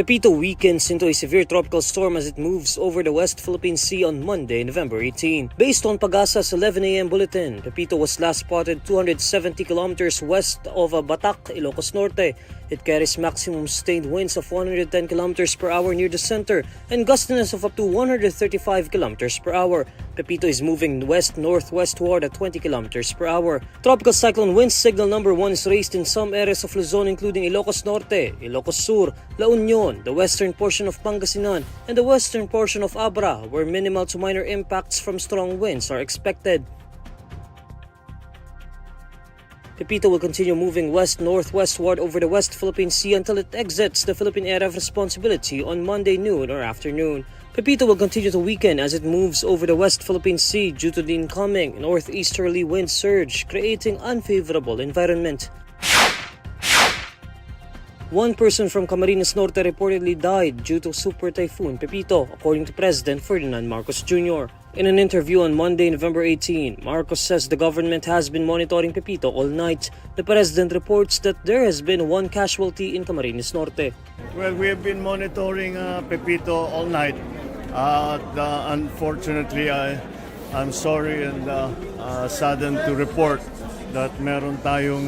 Pepito weakens into a severe tropical storm as it moves over the West Philippine Sea on Monday, November 18. Based on Pag-asa's 11 a.m. bulletin, Pepito was last spotted 270 kilometers west of Batak, Ilocos Norte. It carries maximum sustained winds of 110 kilometers per hour near the center and gustiness of up to 135 kilometers per hour. Pepito is moving west-northwestward at 20 kilometers per hour. Tropical cyclone wind signal number 1 is raised in some areas of Luzon including Ilocos Norte, Ilocos Sur, La Union, the western portion of Pangasinan, and the western portion of Abra, where minimal to minor impacts from strong winds are expected. Pepito will continue moving west-northwestward over the West Philippine Sea until it exits the Philippine Area of Responsibility on Monday noon or afternoon. Pepito will continue to weaken as it moves over the West Philippine Sea due to the incoming northeasterly wind surge, creating unfavorable environment. One person from Camarines Norte reportedly died due to Super Typhoon Pepito, according to President Ferdinand Marcos Jr. In an interview on Monday, November 18, Marcos says the government has been monitoring Pepito all night. The president reports that there has been one casualty in Camarines Norte. Well, we have been monitoring Pepito all night. Unfortunately, I'm sorry and saddened to report that meron tayong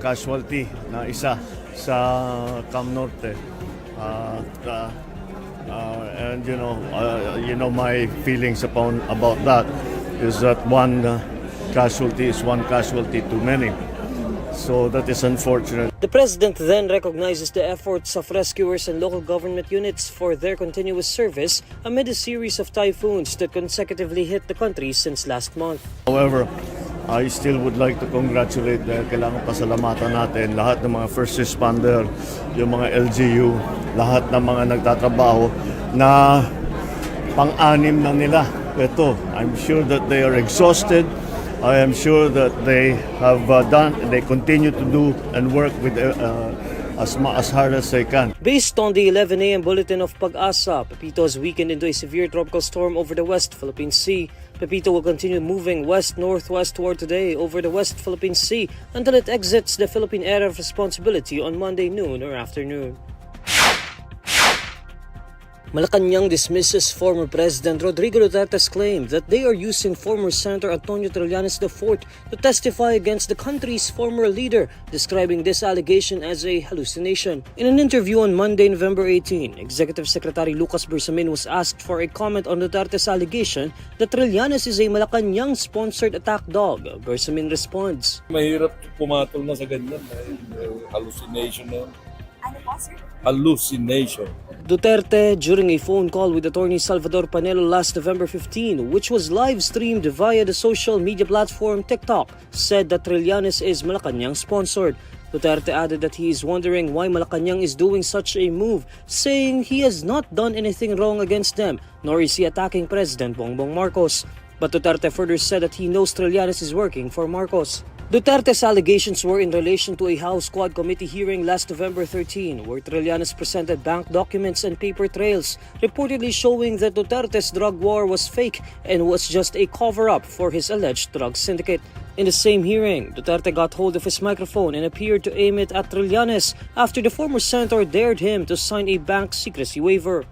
casualty na isa sa Cam Norte. And you know my feelings about that is that one casualty is one casualty too many. So that is unfortunate. The president then recognizes the efforts of rescuers and local government units for their continuous service amid a series of typhoons that consecutively hit the country since last month. However, I still would like to congratulate kailangan pasalamatan natin lahat ng mga first responder, yung mga LGU, lahat ng mga nagtatrabaho na pang-anim na nila. Ito, I'm sure that they are exhausted. I am sure that they have they continue to do and work with as hard as they can. Based on the 11 a.m. bulletin of Pag-asa, Pepito has weakened into a severe tropical storm over the West Philippine Sea. Pepito will continue moving west-northwestward today over the West Philippine Sea until it exits the Philippine Area of Responsibility on Monday noon or afternoon. Malacanang dismisses former President Rodrigo Duterte's claim that they are using former Senator Antonio Trillanes IV to testify against the country's former leader, describing this allegation as a hallucination. In an interview on Monday, November 18, Executive Secretary Lucas Bersamin was asked for a comment on Duterte's allegation that Trillanes is a Malacanang-sponsored attack dog. Bersamin responds, Mahirap pumatol na sa ganyan. Hallucination na. Ano po, sir? Hallucination. Duterte, during a phone call with attorney Salvador Panelo last November 15, which was live-streamed via the social media platform TikTok, said that Trillanes is Malacanang-sponsored. Duterte added that he is wondering why Malacanang is doing such a move, saying he has not done anything wrong against them, nor is he attacking President Bongbong Marcos. But Duterte further said that he knows Trillanes is working for Marcos. Duterte's allegations were in relation to a House Quad Committee hearing last November 13, where Trillanes presented bank documents and paper trails, reportedly showing that Duterte's drug war was fake and was just a cover-up for his alleged drug syndicate. In the same hearing, Duterte got hold of his microphone and appeared to aim it at Trillanes after the former senator dared him to sign a bank secrecy waiver.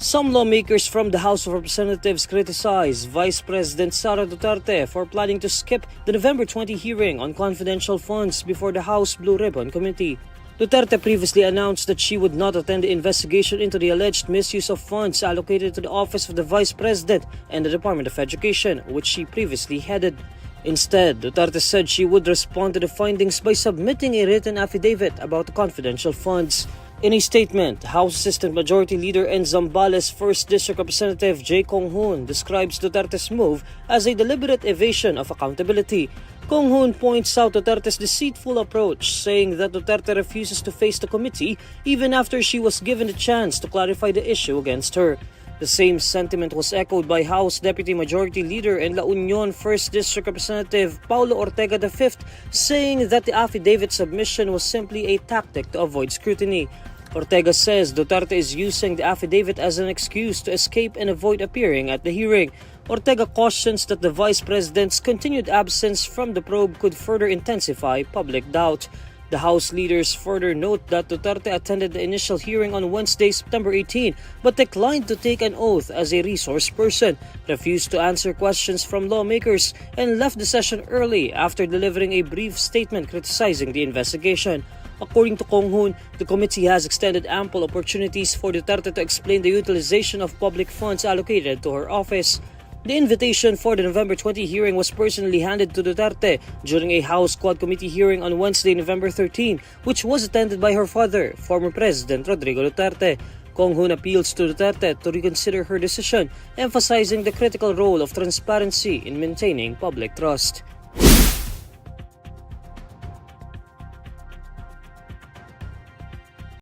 Some lawmakers from the House of Representatives criticized Vice President Sara Duterte for planning to skip the November 20 hearing on confidential funds before the House Blue Ribbon Committee. Duterte previously announced that she would not attend the investigation into the alleged misuse of funds allocated to the Office of the Vice President and the Department of Education, which she previously headed. Instead, Duterte said she would respond to the findings by submitting a written affidavit about the confidential funds. In a statement, House Assistant Majority Leader and Zambales 1st District Representative J. Kong Hoon describes Duterte's move as a deliberate evasion of accountability. Kong Hoon points out Duterte's deceitful approach, saying that Duterte refuses to face the committee even after she was given the chance to clarify the issue against her. The same sentiment was echoed by House Deputy Majority Leader and La Union 1st District Representative Paulo Ortega V, saying that the affidavit submission was simply a tactic to avoid scrutiny. Ortega says Duterte is using the affidavit as an excuse to escape and avoid appearing at the hearing. Ortega cautions that the Vice President's continued absence from the probe could further intensify public doubt. The House leaders further note that Duterte attended the initial hearing on Wednesday, September 18, but declined to take an oath as a resource person, refused to answer questions from lawmakers, and left the session early after delivering a brief statement criticizing the investigation. According to Kong Hoon, the committee has extended ample opportunities for Duterte to explain the utilization of public funds allocated to her office. The invitation for the November 20 hearing was personally handed to Duterte during a House Quad Committee hearing on Wednesday, November 13, which was attended by her father, former President Rodrigo Duterte. Kong Hoon appeals to Duterte to reconsider her decision, emphasizing the critical role of transparency in maintaining public trust.